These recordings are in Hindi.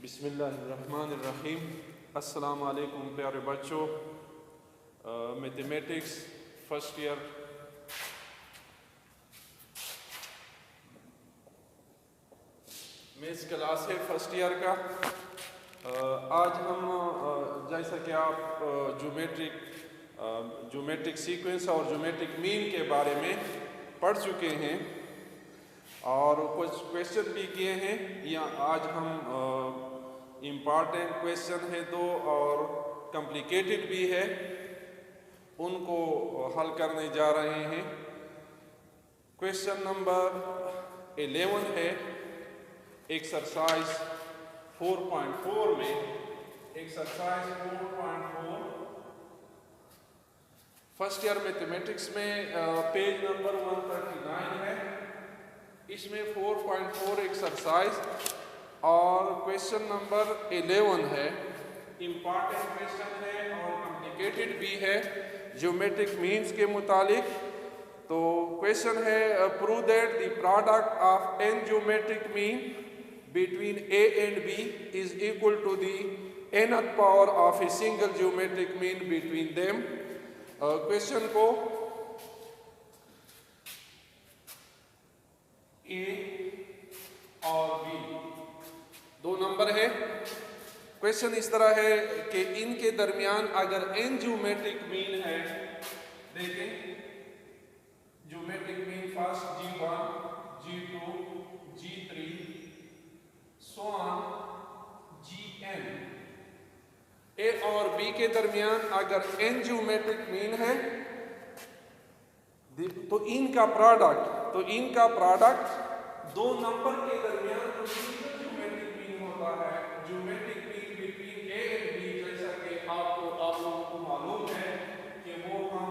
बिस्मिल्लाहिर्रहमानिर्रहीम। अस्सलाम वालेकुम प्यारे बच्चों। Mathematics first year maths class है फर्स्ट ईयर का। आज हम जैसा कि आप ज्योमेट्रिक सीक्वेंस और ज्योमेट्रिक मीन के बारे में पढ़ चुके हैं और कुछ क्वेश्चन भी किए हैं। या आज हम इम्पॉर्टेंट क्वेश्चन है दो और कॉम्प्लिकेटेड भी है, उनको हल करने जा रहे हैं। क्वेश्चन नंबर 11 है एक्सरसाइज 4.4 में। एक्सरसाइज 4.4 फर्स्ट ईयर मैथमेटिक्स में पेज नंबर 139 है। इसमें 4.4 एक्सरसाइज और क्वेश्चन नंबर 11 है। इम्पॉर्टेंट क्वेश्चन है और कॉम्प्लिकेटेड भी है ज्योमेट्रिक मीन्स के मुतालिक। तो क्वेश्चन है prove that the product of n geometric mean between a and b is equal to the nth power of a single geometric mean between them. Question को ए और बी दो नंबर है। क्वेश्चन इस तरह है कि इनके दरमियान अगर n ज्योमेट्रिक मीन है, देखें geometric mean first G1, G2, G3 so on Gn। ए और बी के दरमियान अगर n ज्योमेट्रिक मीन है तो इनका प्रोडक्ट दो नंबर के दरमियान ज्योमेट्रिक मीन होता है। Geometric mean between a and b, जैसा कि आप लोगों को मालूम है कि वो हम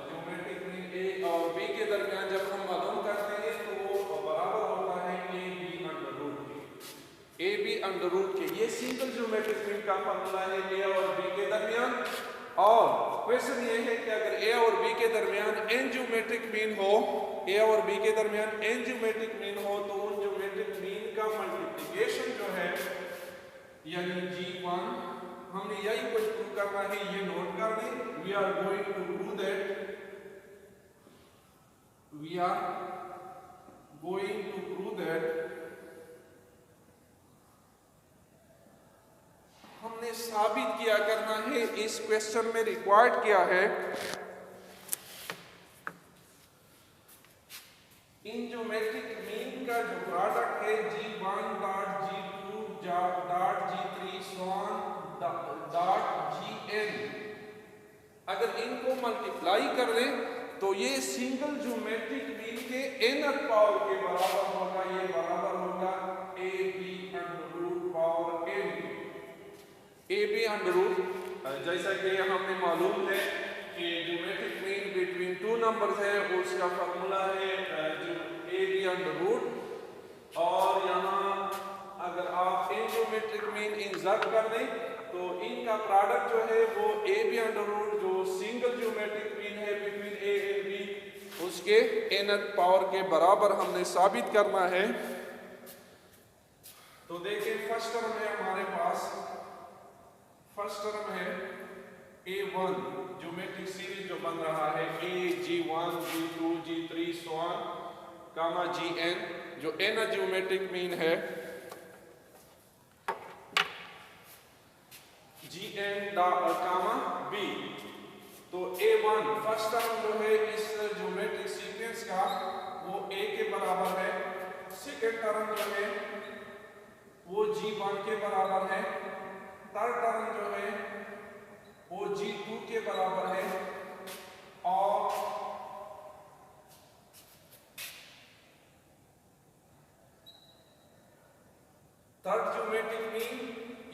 ज्योमेट्रिक मीन ए और बी के दरमियान जब हम मालूम करते हैं तो वो बराबर होता है ए बी अंडर रूट के। ए बी अंडर रूट के ये सिंगल ज्योमेट्रिक मीन का फॉर्मूला है ए और बी के दरमियान। और क्वेश्चन ये है कि अगर ए और बी के दरमियान n ज्योमेट्रिक मीन हो, ए और बी के दरमियान n ज्योमेट्रिक मीन हो, तो उन ज्योमेट्रिक मीन का मल्टीप्लिकेशन जो है यानी G1, हमने यही कुछ प्रूव करना है, ये नोट कर दें। We are going to prove that हमने साबित किया करना है। इस क्वेश्चन में रिक्वायर्ड किया है इन ज्योमेट्रिक मीन का जो प्रोडक्ट है G1 dot G2 dot G3 so on dot Gn, अगर इनको मल्टीप्लाई कर दें तो ये सिंगल ज्योमेट्रिक मीन के nth पावर के बराबर होगा। ये बराबर होगा a b under root power n। A b under root, जैसा कि हमें मालूम है कि geometric mean between two numbers है, उसका फार्मूला है ए बी अंडर रूट। और यहाँ अगर आप इन ज्योमेट्रिक मीन इंसर्ट कर दें तो इनका प्रोडक्ट जो है वो ए बी अंडर रूट जो सिंगल ज्योमेट्रिक मीन है बिटवीन ए एंड बी, उसके nth पावर के बराबर हमने साबित करना है। तो देखिए फर्स्ट टर्म है हमारे पास, फर्स्ट टर्म है A1 ज्योमेट्रिक सीरीज जो बन रहा है A G1 G2 G3 so on comma Gn जो n ज्योमेट्रिक मीन है Gn कामा B। तो A1 फर्स्ट टर्म जो है इस ज्योमेट्रिक सीक्वेंस का वो A के बराबर है। सेकेंड टर्म जो है वो G1 के बराबर है। थर्ड टर्म जो है वो G2 के बराबर है। और थर्ड ज्योमेट्रिक मीन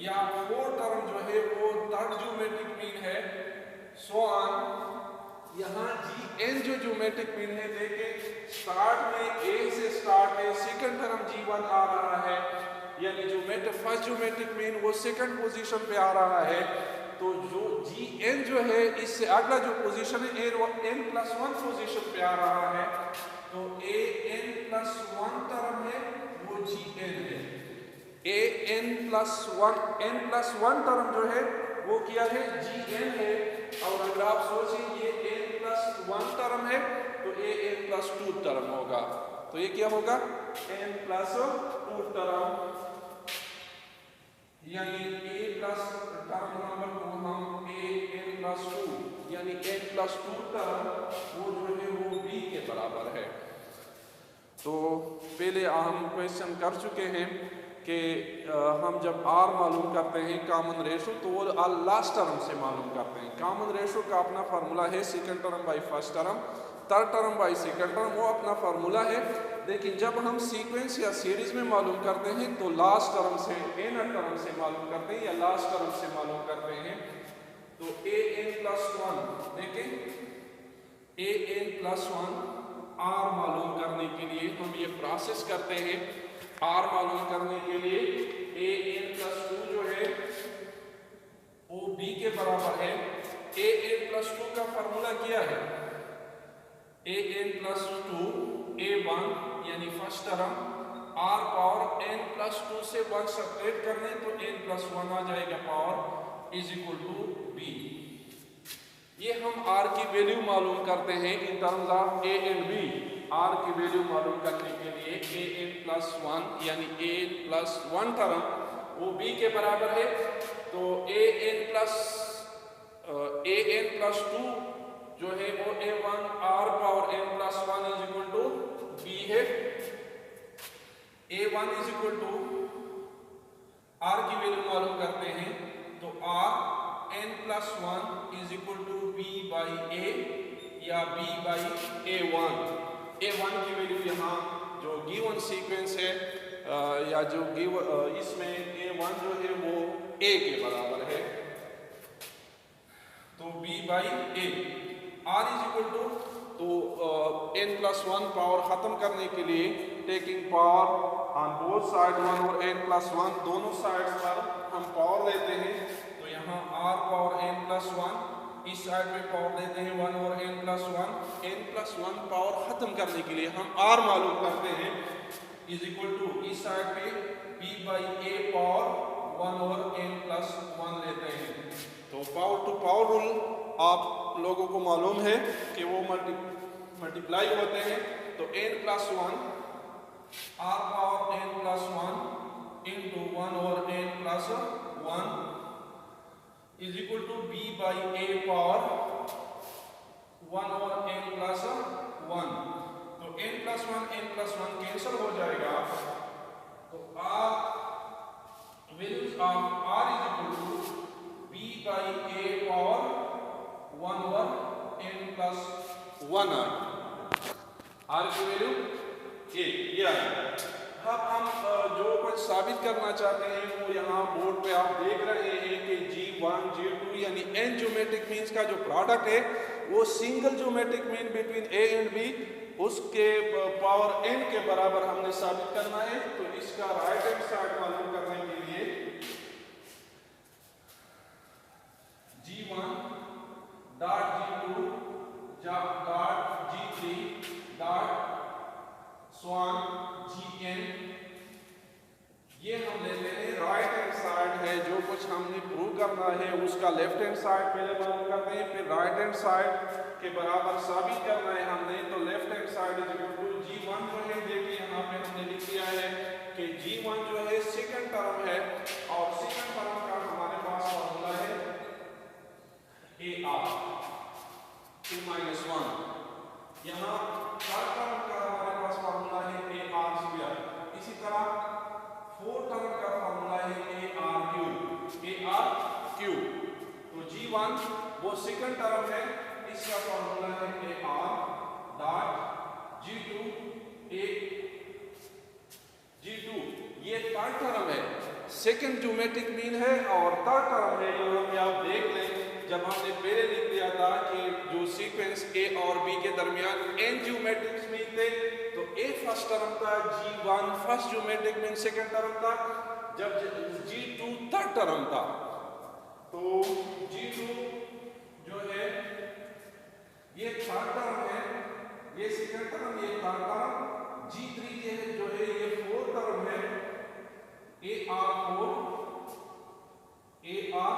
या फोर्थ टर्म जो है वो थर्ड ज्योमेट्रिक मीन है सो ऑन। यहाँ Gn जो ज्योमेट्रिक मीन है, देखें स्टार्ट में A से स्टार्ट है, सेकंड टर्म G1 आ रहा है, यानी जो फर्स्ट ज्योमेट्रिक मीन वो सेकंड पोजीशन पे आ रहा है। तो जो Gn जो है इससे अगला जो पोजीशन है n+1 पोजीशन पे आ रहा है, तो n+1 टर्म है वो Gn है। A n plus one term जो है वो क्या है, जी एन है। और अगर आप सोचें ये एन प्लस वन टर्म है तो ए एन प्लस टू टर्म होगा। तो ये क्या होगा, एन प्लस टू टर्म, यानी ए प्लस टर्म नंबर को हम ए एन प्लस टू यानी एन प्लस टू टर्म वो जो है वो बी के बराबर है। तो पहले हम क्वेश्चन कर चुके हैं कि हम जब आर मालूम करते हैं कॉमन रेशो तो वो लास्ट टर्म से मालूम करते हैं। कॉमन रेशो का अपना फार्मूला है second term by first term, third term by second term, वो अपना फार्मूला है। लेकिन जब हम सीक्वेंस या सीरीज में मालूम करते हैं तो लास्ट टर्म से एन टर्म से मालूम करते हैं या लास्ट टर्म से मालूम करते हैं। तो ए एन प्लस वन देखें, ए एन प्लस वन आर मालूम करने के लिए हम ये प्रोसेस करते हैं। आर मालूम करने के लिए ए एन प्लस टू जो है वो बी के बराबर है। ए एन प्लस टू का फार्मूला क्या है, a n plus two a one यानी first term, r power N plus two से वन सेपरेट करने तो एन प्लस वन आ जाएगा power is equal to b. ये हम आर की वैल्यू मालूम करते हैं in terms of a and b. R की वैल्यू मालूम करने के लिए ए एन प्लस वन यानी a n plus one term वो बी के बराबर है। तो ए एन प्लस टू जो है वो A one R power N plus one is equal to B है। A one is equal to R की वैल्यू मालूम करते हैं तो R N plus one is equal to B by A या B by A one. A one की वैल्यू यहाँ जो गिवन सीक्वेंस है या जो इसमें ए वन जो है वो ए के बराबर है तो b by a. R is equal to तो एन प्लस वन पावर खत्म करने के लिए taking power on both side one और एन प्लस वन दोनों साइड्स पर हम पावर लेते हैं। तो यहाँ r power N plus one, इस साइड पे पावर लेते हैं वन और N plus one. N plus one power खत्म करने के लिए हम आर मालूम करते हैं इज इक्वल टू इस साइड पे b by A power one और एन प्लस वन लेते हैं। तो पावर टू पावर रूल आप लोगों को मालूम है कि वो मल्टीप्लाई होते हैं। तो N plus one R power N plus one into one और N plus one is equal to B by A power one और एन प्लस वन। तो एन प्लस वन कैंसिल हो जाएगा। तो R values of R is equal to B by A power one over N plus one R की वैल्यू ए ये आएगा। अब हम जो कुछ साबित करना चाहते हैं वो यहाँ बोर्ड पे आप देख रहे हैं कि G1 G2 यानी n ज्योमेट्रिक मीन्स का जो प्रोडक्ट है वो single geometric mean between a and b उसके पावर n के बराबर हमने साबित करना है। तो इसका राइट हैंड साइड मालूम करने के लिए G1 dot G2 dot G3 dot स्वान Gn ये हम लेते हैं राइट हैंड साइड है। जो कुछ हमने प्रूव करना है उसका लेफ्ट हैंड साइड पहले मालूम करते हैं, फिर राइट हैंड साइड के बराबर साबित करना है हमने। तो left hand side is equal to G1 जो है देखिए यहाँ पे हमने लिख दिया है कि G1 जो है सेकंड टर्म है और सेकंड टर्म का हमारे पास फॉर्मूला है AR 2 माइनस 1। यहाँ थर्ड टर्म का हमारे पास फॉर्मूला है AR स्क्वायर। इसी तरह फोर्थ टर्म का फॉर्मूला है AR क्यूब। तो G1 वो सेकंड टर्म है, इसका फॉर्मूला है AR डॉट G2 ये थर्ड टर्म है, सेकंड ज्योमेट्रिक मीन है और थर्ड टर्म है। ये आप देख लें जब हमने पहले लिख दिया था कि जो सीक्वेंस A और B के दरमियान n ज्योमेट्रिक मीन थे तो A फर्स्ट टर्म था, G1 first geometric mean second term था, जब G2 थर्ड टर्म था। तो G2 जो है ये थर्ड टर्म है, ये सेकंड टर्म, ये थर्ड टर्म। G3 जो है ये फोर्थ टर्म है A R 4, A R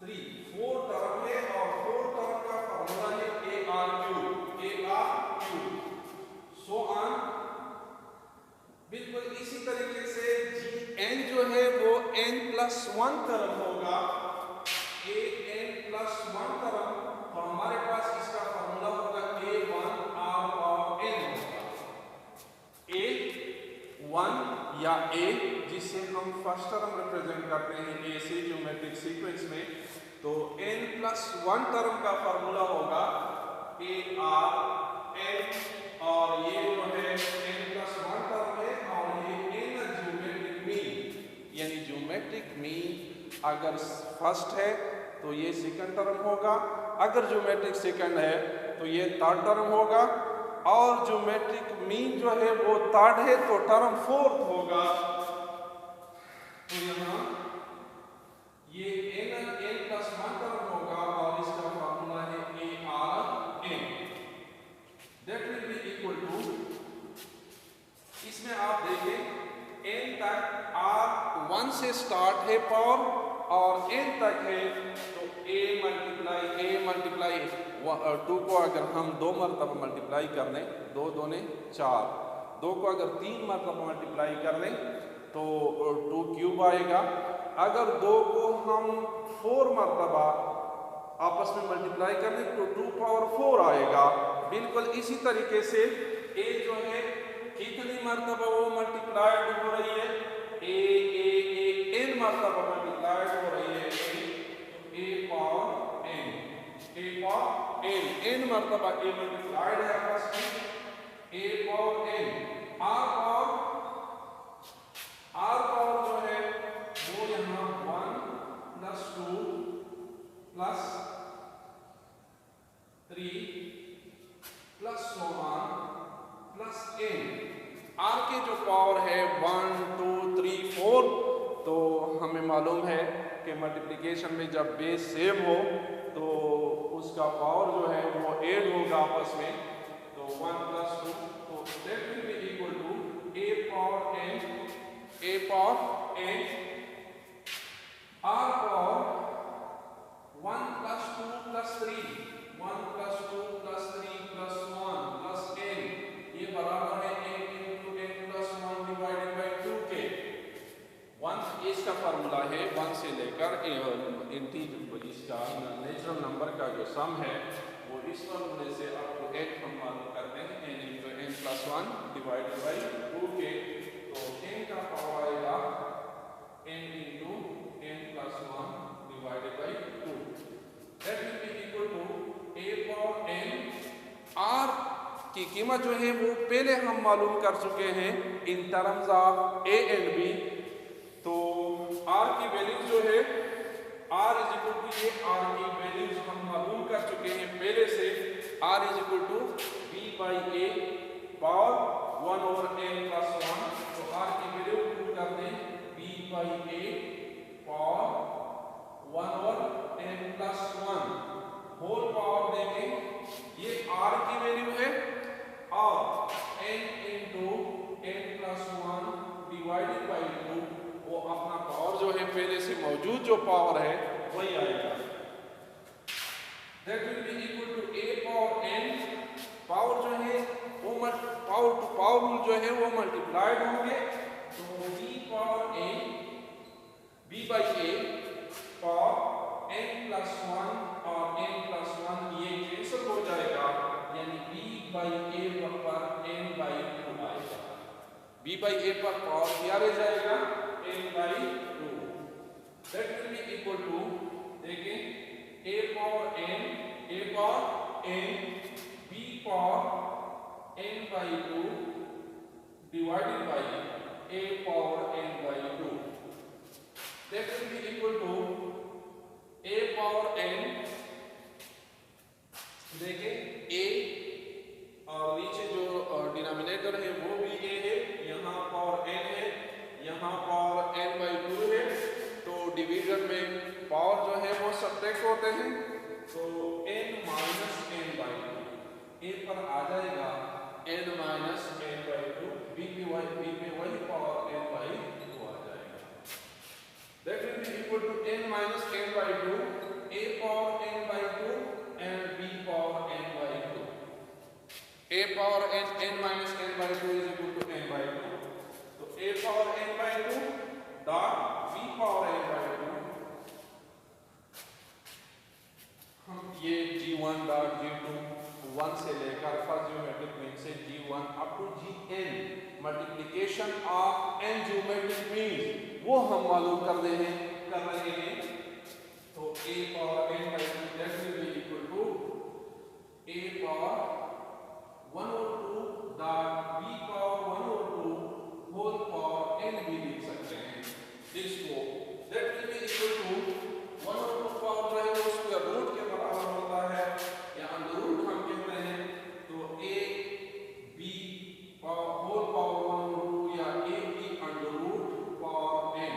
3, 4 term है और 4 टर्म का फॉर्मूला है A R cube, so on. बिल्कुल इसी तरीके से जी एन जो है वो n+1 टर्म होगा, ए n+1 टर्म, तो हमारे पास इसका फॉर्मूला होगा a1 r और n होगा, a1 या a जिससे हम फर्स्ट टर्म रिप्रेजेंट करते हैं a से ज्योमेट्रिक सीक्वेंस में, तो n+1 टर्म का फॉर्मूला होगा a r n, और ये जो है n+1 टर्म है और ये n ज्योमेट्रिक मीन, यानी ज्योमेट्रिक मीन अगर फर्स्ट है तो ये सेकंड टर्म होगा, अगर ज्योमेट्रिक सेकंड है तो ये थर्ड टर्म होगा, और ज्योमेट्रिक मीन जो है वो थर्ड है तो टर्म फोर्थ होगा। तो यहाँ ये n+1 टर्म होगा और इसका फॉर्मूला है a r n, that will be equal to, इसमें आप देखें n तक r 1 से स्टार्ट है पावर और n तक है, तो a मल्टीप्लाई 2 को अगर हम 2 मरतबा मल्टीप्लाई कर लें, 2 दूने 4, 2 को अगर 3 मरतबा मल्टीप्लाई कर लें तो 2 क्यूब आएगा, अगर 2 को हम 4 मरतबा आपस में मल्टीप्लाई कर लें तो 2 पावर 4 आएगा। बिल्कुल इसी तरीके से a जो है कितनी मरतबा वो मल्टीप्लाइड हो रही है, a n मरतबा मल्टीप्लाइड हो रही है, a पावर n मरतबा a मल्टीप्लाइड है आपस में, a power n, r power जो है वो यहाँ 1 + 2 + 3 + so on + n, r के जो पावर है 1 2 3 4, तो हमें मालूम है कि मल्टीप्लिकेशन में जब बेस सेम हो तो उसका पावर जो है वो ऐड होगा आपस में, तो 1 + 2, तो that will be equal to a power n, r power 1 + 2 + 3, 1 + 2 + 3 + 1 + n, ये बराबर है n × n+1 डिवाइडेड बाय 2 के। 1 इसका फार्मूला है 1 से लेकर इसका नेचुरल नंबर का जो सम है वो इस फार्मूले से अप टू 8 हम मालूम करते हैं, n × n+1 डिवाइडेड बाय 2 के, तो n का पावर आएगा n × n+1 divided by 2, that will be equal to a power n। r की कीमत जो है वो पहले हम मालूम कर चुके हैं in terms of a and b, तो r की वैल्यूज जो है r इज इक्वल टू, ये r की वैल्यूज हम मालूम कर चुके हैं पहले से, r is equal to b/a power 1/n+1, तो r की वैल्यू पुट कर दें b/a power 1/n+1 whole power देंगे, ये r की वैल्यू है, और n × n+1 डिवाइडेड बाय 2, वो अपना पावर जो है पहले से मौजूद जो पावर है वही आएगा, that will be equal to a power n, power जो है वो पावर टू पावर रूल जो है वो मल्टीप्लाइड होंगे, तो b/a पावर n+1 और n+1 ये कैंसिल हो जाएगा, यानी b/a पर n/2 आएगा, b/a पर पावर क्या रह जाएगा n/2, that will be equal to, देखें a power n b power n/2 divided by a power n/2, that will be equal to a power n, देखें a और नीचे जो डिनोमिनेटर है वो भी a है, यहाँ पावर n है, यहाँ पावर n/2 है, तो डिवीजन में पावर जो है वो सब्ट्रैक्ट होते हैं, तो n - n/2 a पर आ जाएगा n - n/2, b पे वही power n/2 equal to n minus n by 2, a power n by 2 and b power n by 2. a power n minus n by 2 is equal to n by 2. So a power n by 2 dot b power n by 2, हम ये g1 डॉट g2 1 से लेकर फर्स्ट ज्योमेट्रिक मीन से g1 up to gn multiplication of n geometric means वो हम मालूम कर रहे हैं। तो a power n by 2 that will be equal to a power 1 over 2 dot b power 1 over 2 whole power n भी लिख सकते हैं इसको। that will be equal to 1 over 2 power जो है वो स्क्वायर रूट के बराबर होता है या अंडर रूट हम कहते हैं। तो a b power whole power 1 over 2 या a b under root power n।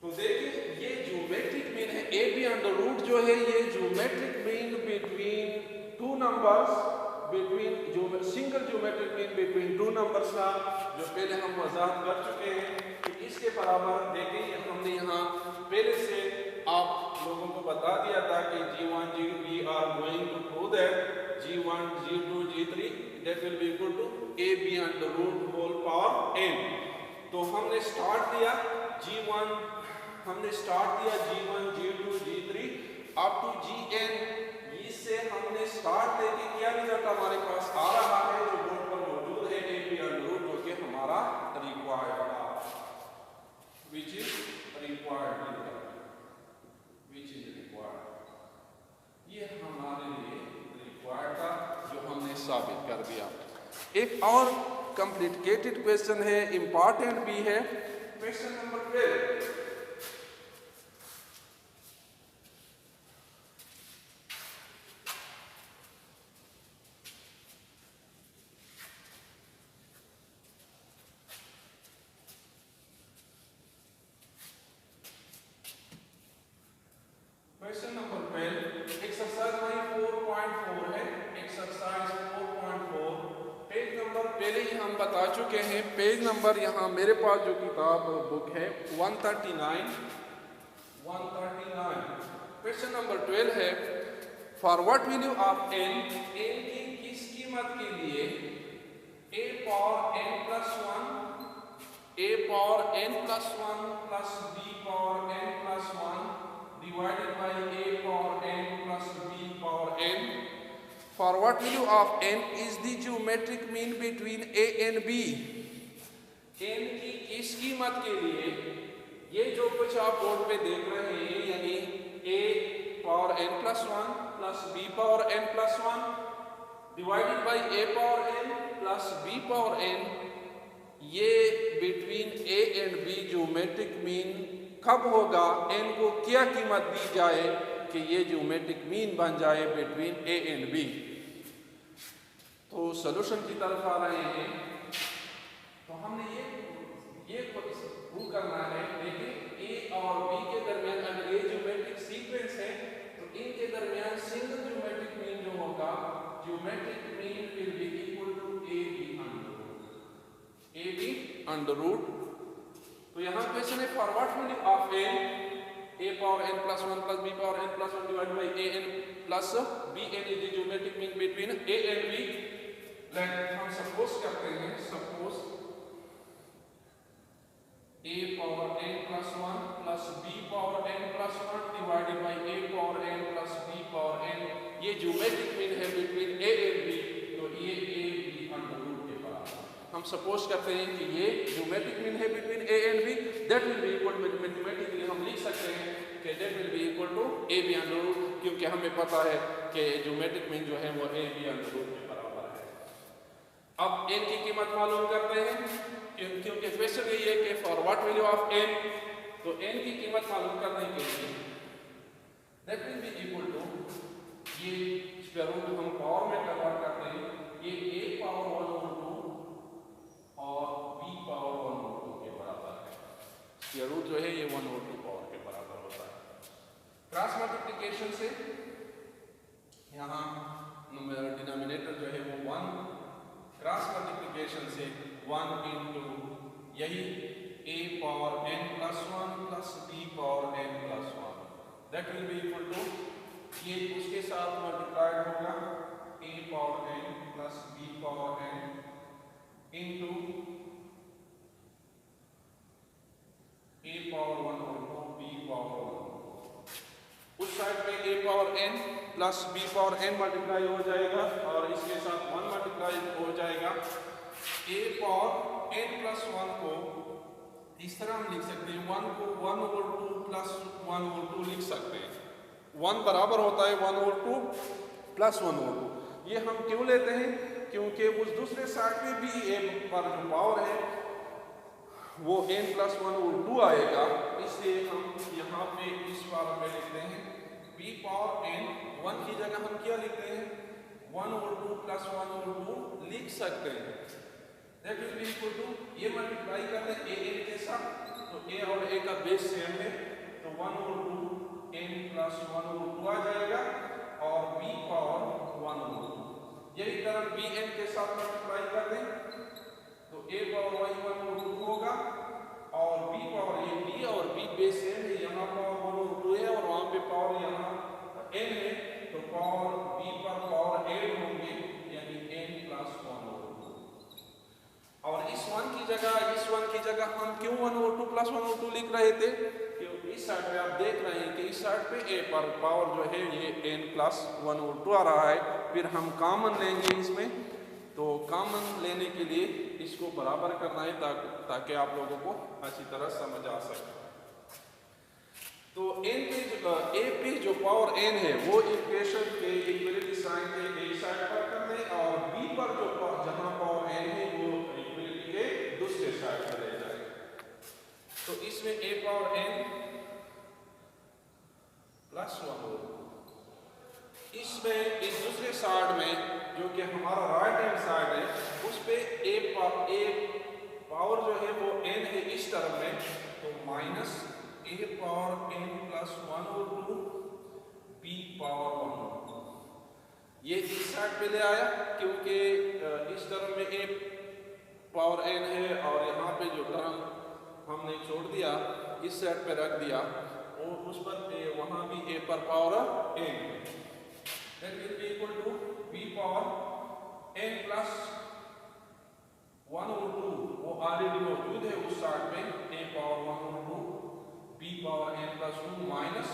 तो देखिए ये ज्योमेट्रिक मीन है a b अंडर रूट जो है ये geometric mean between two numbers, between single geometric mean between two numbers का जो पहले हम वजाहत कर चुके हैं कि इसके बराबर। देखिए हमने यहाँ पहले से आप लोगों को बता दिया था कि g1 g we are going to prove that g1 g2 g3 that will be equal to a b under root whole power n। तो हमने स्टार्ट दिया g1 g2 g3 up to gn। इससे हमने स्टार्ट लेके क्या रिजल्ट हमारे पास आ रहा है जो बोर्ड पर मौजूद है a b under root जो कि हमारा रिक्वायर्ड था which is required। ये हमारे लिए रिक्वायर्ड था जो हमने साबित कर दिया। एक और कॉम्प्लिकेटेड क्वेश्चन है, इंपॉर्टेंट भी है, question number 12। Question number 12 exercise 4.4 है। एक्सरसाइज 4.4 पेज नंबर पहले ही हम बता चुके हैं। पेज नंबर यहाँ मेरे पास जो किताब बुक है 139। क्वेश्चन नंबर 12 है for what value of n की किस कीमत के लिए a power n plus 1 plus b power n plus 1 divided by a power n plus b power n। For what value of n is the geometric mean between a and b? n की किस कीमत के लिए ये जो कुछ आप बोर्ड पे देख रहे हैं यानी a power n plus 1 plus b power n plus 1 divided by a power n plus b power n, ये between a and b geometric mean कब होगा, n को क्या कीमत दी जाए कि ये ज्योमेट्रिक मीन बन जाए बिटवीन a एंड b। तो सॉल्यूशन की तरफ आ रहे हैं। तो हमने ये प्रूव करना है। देखिए a और b के दरमियान अगर ये ज्योमेट्रिक सीक्वेंस है तो इनके दरमियान सिंगल ज्योमेट्रिक मीन जो होगा geometric mean will be equal to a b under root. तो यहाँ क्वेश्चन है for what value of n a power n plus 1 plus b power n plus 1 divided by a n plus b n is the geometric mean between a and b। Let हम सपोज करते हैं suppose a power n plus 1 plus b power n plus 1 divided by a power n plus b power n, ये ज्योमेट्रिक मीन है बिटवीन a and b। तो ये a b अंडर रूट के बराबर हम सपोज करते हैं कि ये ज्योमेट्रिक मीन है between a and b। That will be equal to mathematically हम लिख सकते हैं कि that will be equal to a b under root, क्योंकि हमें पता है कि ज्योमेट्रिक मीन जो है वो a b अंडर रूट के बराबर है। अब n की कीमत मालूम करते हैं क्योंकि क्वेश्चन यही है कि for what value of n। तो n की कीमत मालूम करने के लिए that will be equal to ये स्क्वायर रूट हम पावर में कन्वर्ट करते हैं, ये a पावर 1 over 2 और b पावर 1 over 2 के बराबर है। स्क्वायर रूट जो है ये 1 over 2 पावर के बराबर होता है। क्रॉस मल्टीप्लिकेशन से यहाँ डिनोमिनेटर जो है वो 1, क्रॉस मल्टीप्लिकेशन से 1 into यही a plus B power N plus 1 that will be equal to, ये उसके साथ मल्टीप्लाइड होगा A power N plus B power N into A power 1 और बी पावर 1। उस साइड पे A power N plus B power N multiply हो जाएगा और इसके साथ 1 मल्टीप्लाई हो जाएगा। ए पावर एन प्लस 1 को इस तरह हम लिख सकते हैं, 1 को 1 ओवर 2 प्लस 1 ओवर 2 लिख सकते हैं। 1 बराबर होता है 1 ओवर 2 प्लस 1 ओवर 2। ये हम क्यों लेते हैं? क्योंकि उस दूसरे साइड पे भी ए पर जो पावर है वो n प्लस 1 ओवर 2 आएगा, इसलिए हम यहाँ पे इस फॉर्म में लिखते हैं b पावर n। 1 की जगह हम क्या लिखते हैं? 1 ओवर 2 प्लस 1 ओवर 2 लिख सकते हैं। That will be equal to, ये मल्टीप्लाई करते हैं a n के साथ, तो a और a का बेस सेम है, तो 1 ओवर 2 n प्लस 1 ओवर 2 आ जाएगा और b पावर 1 ओवर 2। यही तरह b n के साथ मल्टीप्लाई कर दें तो a पावर 1 ओवर 2 होगा और b पावर, ये b और b बेस सेम है, यहाँ पावर 1 ओवर 2 है और वहाँ पे पावर यहाँ n है, तो पावर b पर पावर 8 होंगे यानी n प्लस 1 ओवर 2। और इस 1 की जगह हम क्यों 1 ओवर 2 प्लस 1 ओवर 2 लिख रहे थे? क्योंकि इस साइड पे आप देख रहे हैं कि इस साइड पे a पर पावर जो है ये n प्लस 1 ओवर 2 आ रहा है। फिर हम कॉमन लेंगे इसमें, तो कॉमन लेने के लिए इसको बराबर करना है ताकि आप लोगों को अच्छी तरह समझ आ सके। तो n पे a पे जो पावर n है वो इक्वेशन के इक्वलिटी साइन के एक साइड पर कर दें और b पर जो जहां पावर n है वो इक्वलिटी के दूसरे साइड पर ले जाए। तो इसमें a पावर n प्लस 1 होगा, इसमें इस दूसरे साइड में जो कि हमारा राइट हैंड साइड है उस पे a पावर जो है वो n है इस टर्म में, तो minus a power n plus 1 over 2 b power 1 over 2। ये इस साइड पे ले आया क्योंकि इस टर्म में a पावर n है और यहाँ पे जो टर्म हमने छोड़ दिया इस साइड पे रख दिया और उस पर वहाँ भी a पर power n, that will be equal to b power n plus 1 over 2, वो ऑलरेडी मौजूद है उस साइड में a power 1 over 2 b power n plus 2 minus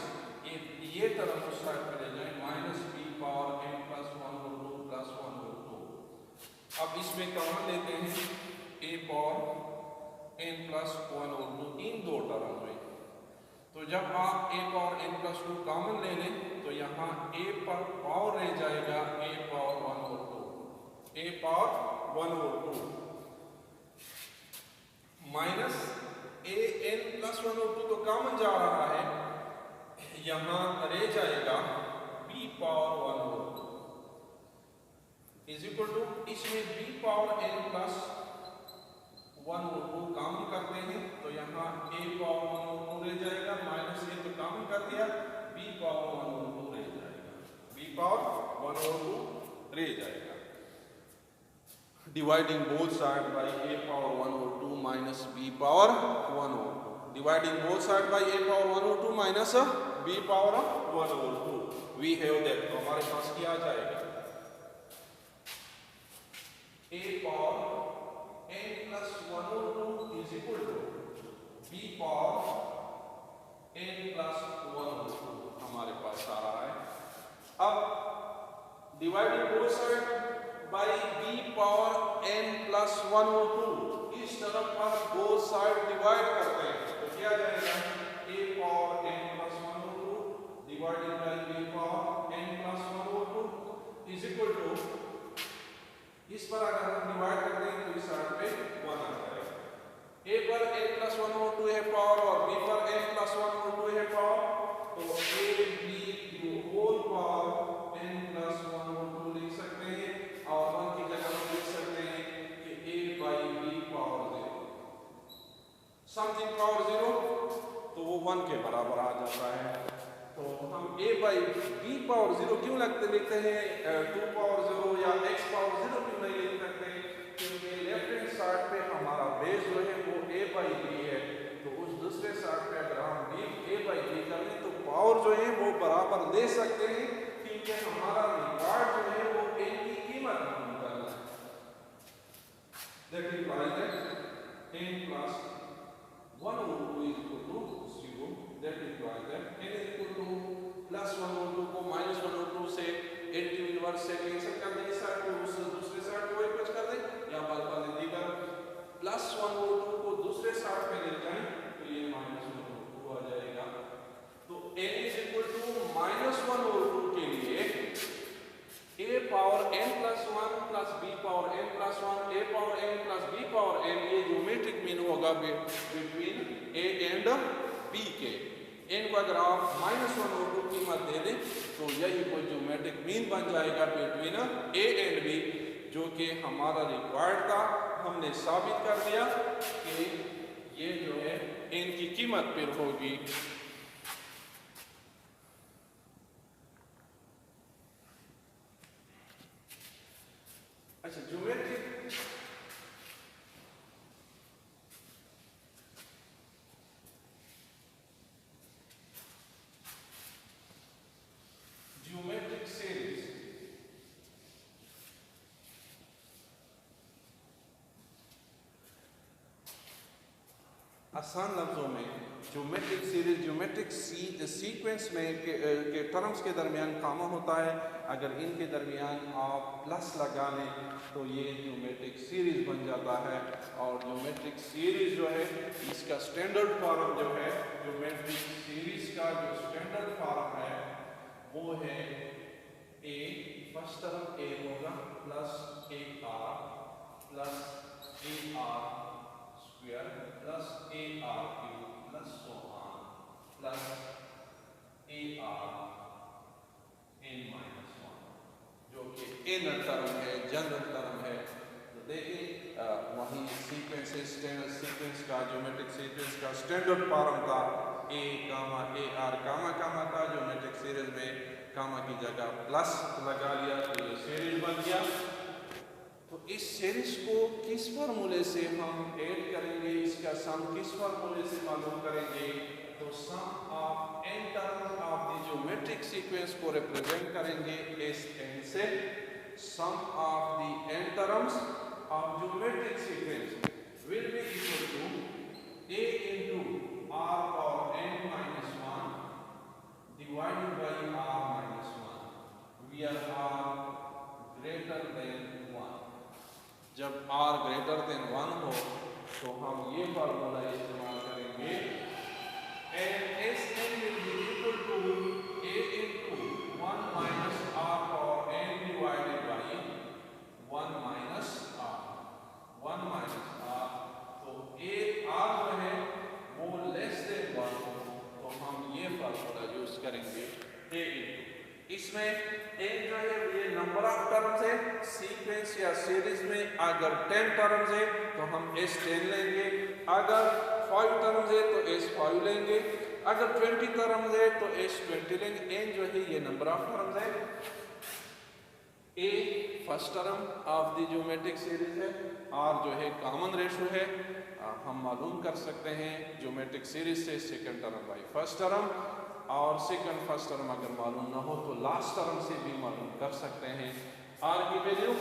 ये तरफ उस साइड पर ले जाए minus b power n plus 1 over 2 plus 1 over 2। अब इसमें कॉमन लेते हैं a power n plus 1 over 2 इन दो टर्म में, तो जब आप a power n plus 2 common ले लें तो यहाँ a पर पावर रह जाएगा a power 1 over 2, a power 1 over 2 minus a n plus 1 over 2 तो कॉमन जा रहा है, यहाँ रह जाएगा b power 1 over 2 is equal to, इसमें b power n plus 1 over 2 common करते हैं तो यहाँ a पावर 1 over 2 रह जाएगा, माइनस a तो कॉमन कर दिया, b पावर 1 over 2 रह जाएगा, b पावर 1 over 2 रह जाएगा। Dividing both side by a power 1 over 2 minus b power 1 over 2, dividing both side by a power 1 over 2 minus b power 1 over 2, we have that, तो हमारे पास क्या आ जाएगा a power n plus 1 over 2 is equal to b power n plus 1 over 2 हमारे पास आ रहा है। अब dividing both side bye b power n plus 1 over 2, इस तरफ पर बोथ साइड डिवाइड करते हैं तो क्या जाएगा a power n plus 1 over 2 divided by b power n plus 1 over 2 is equal to, इस पर अगर हम डिवाइड करते हैं तो इस साइड पे 1 आ जाएगा। a पर n plus 1 over 2 है पावर और b पर n plus 1 over 2 है पावर, तो a b whole power n plus 1 over 2 लिख सकते हैं और 1 की जगह हम लिख सकते हैं कि a by b power 0, something power 0 तो वो 1 के बराबर आ जाता है। तो हम a by b पावर 0 क्यों लिखते हैं 2 पावर 0 या x पावर 0 क्यों नहीं लिख सकते? क्योंकि लेफ्ट हैंड साइड पे हमारा बेस जो है वो a by b है, तो उस दूसरे साइड पे अगर हम a बाई b कर लें तो पावर जो है वो बराबर ले सकते हैं, क्योंकि हमारा रिकॉर्ड जो है वो n की कीमत मालूम करना है। That implies that n plus 1 over 2 is equal to 0. That implies that n is equal to plus 1 over 2 को minus 1 over 2 से n की इनवर्स से कैंसिल कर दें, इस साइड को दूसरे साइड को एक कर दें, या बल्कि दीगर प्लस 1 over 2 को दूसरे साइड पे ले जाएं तो ये minus 1 over 2 आ जाएगा। तो n is equal to minus 1 over 2 के लिए a power n plus 1 plus b power n plus 1 a power n plus b power n, ये ज्योमेट्रिक मीन होगा बिटवीन a एंड b के। n को अगर आप -1 over 2 कीमत दे दें तो यही कोई ज्योमेट्रिक मीन बन जाएगा बिटवीन a एंड b, जो कि हमारा रिक्वायर्ड था। हमने साबित कर दिया कि ये जो है n की कीमत पर होगी। अच्छा, ज्योमेट्रिक सीरीज आसान लफ्जों में ज्योमेट्रिक सीरीज ज्योमेट्रिक सीक्वेंस में के टर्म्स के दरमियान कामा होता है। अगर इनके दरमियान आप प्लस लगा लें तो ये ज्योमेट्रिक सीरीज बन जाता है। और ज्योमेट्रिक सीरीज जो है इसका स्टैंडर्ड फॉर्म जो है, ज्योमेट्रिक सीरीज का जो स्टैंडर्ड फॉर्म है वो है a, फर्स्ट टर्म a होगा plus ar plus ar square plus ar cube plus so on plus ar n minus 1, जो कि n टर्म है, जनरल टर्म है। तो देखिए वही सीक्वेंस का ज्योमेट्रिक सीक्वेंस का स्टैंडर्ड फॉर्म था a कामा ar कामा कामा था। ज्योमेट्रिक सीरीज में कामा की जगह प्लस लगा लिया तो ये सीरीज बन गया। तो इस सीरीज को किस फार्मूले से हम ऐड करेंगे, इसका सम किस फार्मूले से मालूम करेंगे? तो sum of n terms of the geometric sequence को रिप्रेजेंट करेंगे Sn से। Sum of the n terms of geometric sequence will be equal to a into r power n minus 1 divided by r minus 1 where r greater than 1। जब r greater than 1 हो तो हम ये फार्मूला इस्तेमाल करेंगे and Sn will be equal to a into 1 minus r power n divided by 1 minus r 1 minus r। तो a r जो है वो लेस देन 1 हो तो हम ये फार्मूला यूज करेंगे a into, इसमें n जो है ये नंबर ऑफ टर्म्स है सीक्वेंस या सीरीज में। अगर 10 टर्म्स है तो हम S10 लेंगे, अगर 5 टर्म्स है तो S5 लेंगे, अगर 20 टर्म्स है तो S20 लेंगे। n जो है ये नंबर ऑफ टर्म्स है। a first term of the geometric series है, r जो है कॉमन रेशो है। हम मालूम कर सकते हैं ज्योमेट्रिक सीरीज से second term by first term, और सेकंड फर्स्ट टर्म अगर मालूम ना हो तो लास्ट टर्म से भी मालूम कर सकते हैं r की वैल्यू।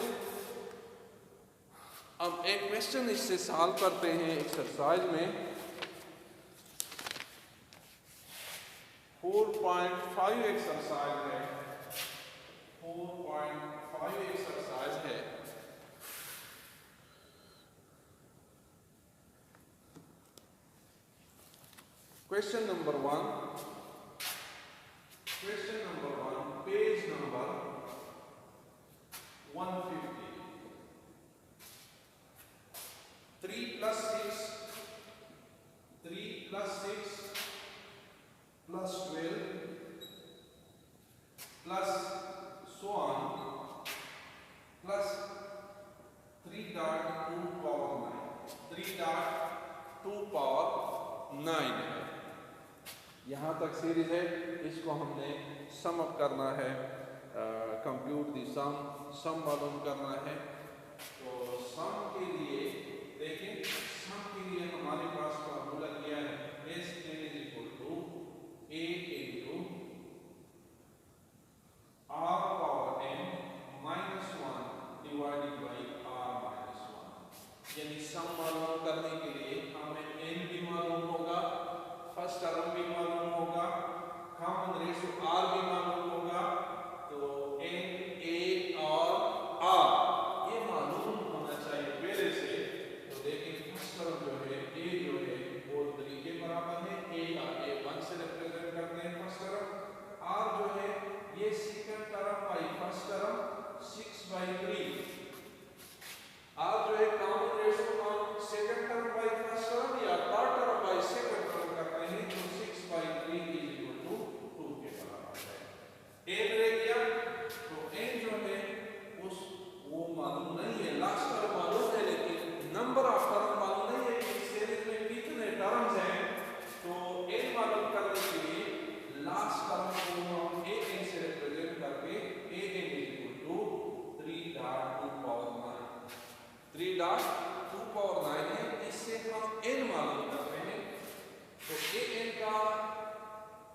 अब एक क्वेश्चन इससे सॉल्व करते हैं एक्सरसाइज में। 4.5 एक्सरसाइज है, 4.5 एक्सरसाइज है। Question number 1, question number 1, page number 150। 3 plus 6 plus 12 plus so on plus 3 dot 2 power 9, 3 dot 2 power 9 है। यहाँ तक सीरीज है, इसको हमने सम अप करना है, कंप्यूट दी सम मालूम करना है। तो सम के लिए देखें, सम के लिए हमारे पास फार्मूला किया है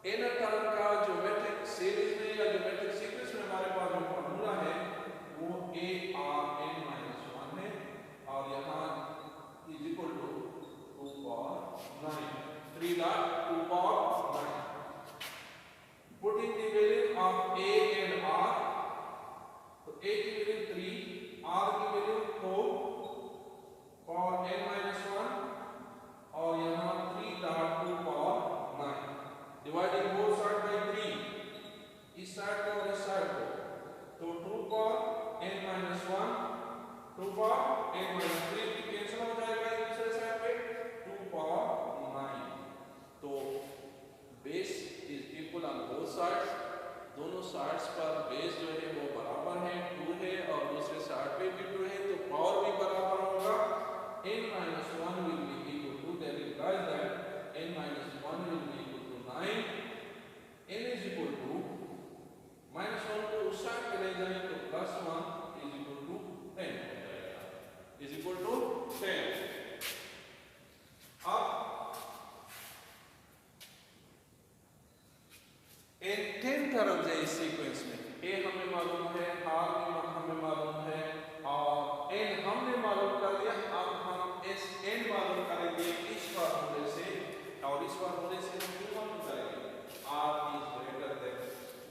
इन टर्म का ज्योमेट्रिक सीरीज में या ज्योमेट्रिक सीक्वेंस में हमारे पास जो फॉर्मूला है वो a r n minus 1 है और यहाँ is equal to 2 power 9 3 dot 2 power 9. Putting the value of a and r, तो a की वैल्यू 3, r की वैल्यू 4 power n minus 1 और यहाँ 3 dot 2 power 9. Dividing both sides by 3, इस साइड को और इस साइड को, तो 2 power n minus 1, 2 power n minus 3 की कैंसिल हो जाएगा दूसरे साइड पे 2 power 9. तो base is equal on both sides, दोनों साइड्स पर बेस जो है वो बराबर है 2 है और दूसरे साइड पे भी 2 है तो पावर भी बराबर होगा. n minus 1 will be equal to, that implies that n minus 1 will be equal to 9. n is equal to minus 1 को उस साइड पे ले जाएं तो plus 1 is equal to 10 हो जाएगा, is equal to 10. अब इन 10 टर्म्स है इस सीक्वेंस में, a हमें मालूम है, r भी हमें मालूम है और n हमने मालूम कर लिया. अब हम इस n मालूम करेंगे इस फार्मूले से और इस फार्मूले से हम क्या मालूम करेंगे, r is greater than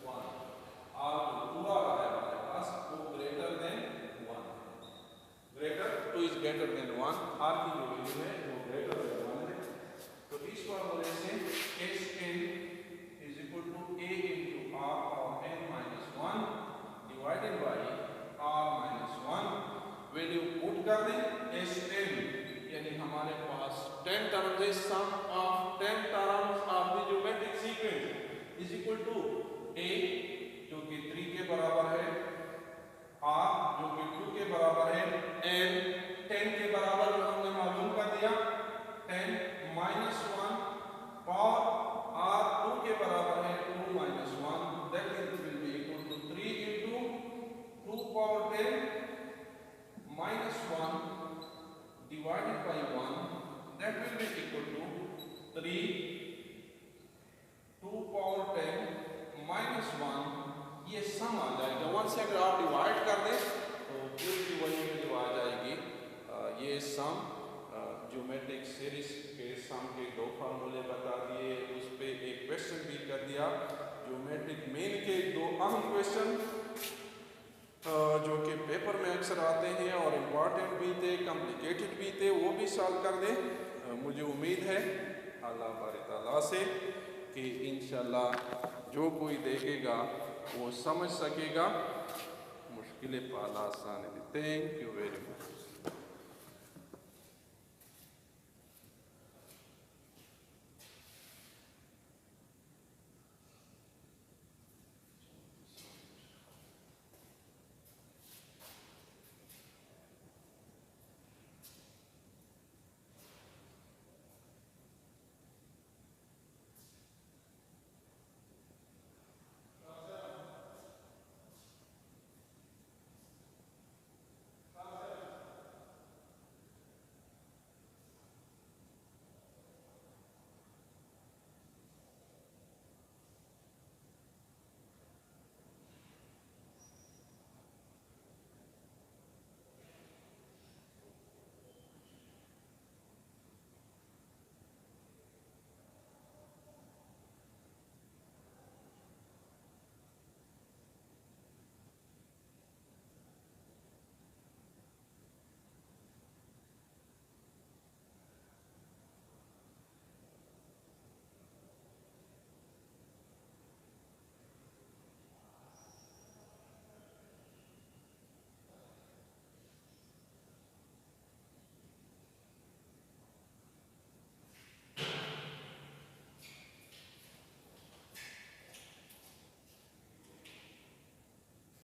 1. r जो पूरा आ रहा है हमारे पास वो greater than 1, greater 2 is greater than 1, r की जो वैल्यू है वो greater than 1 है. तो इस फार्मूले से xn is equal to a into r power n minus 1 divided by r minus 1. Value put कर दें Sn, यानी हमारे पास 10 टर्म्स है, sum of 10 terms of the geometric sequence is equal to a जो कि 3 के बराबर है, r जो कि 2 के बराबर है, n 10 के बराबर जो हमने मालूम कर दिया 10 minus 1 पावर r 2 के बराबर है 2 minus 1, that will be equal to 3 into 2 power 10 minus 1 divided by 1, that will be equal to 3 2 power 10 minus 1. ये सम आ जाएगा, 1 से अगर आप डिवाइड कर दें तो पूरी वही वैल्यू आ जाएगी. ये सम ज्योमेट्रिक सीरीज के सम के 2 फार्मूले बता दिए, उस पे एक क्वेश्चन भी कर दिया. ज्योमेट्रिक मीन के 2 अहम क्वेश्चन जो कि पेपर में अक्सर आते हैं और इम्पॉर्टेंट भी थे, कॉम्प्लिकेटेड भी थे, वो भी सॉल्व कर दें. मुझे उम्मीद है अल्लाह बारी ताला से कि इंशाल्लाह जो कोई देखेगा वो समझ सकेगा, मुश्किलें पाला आसान है. Thank you very much.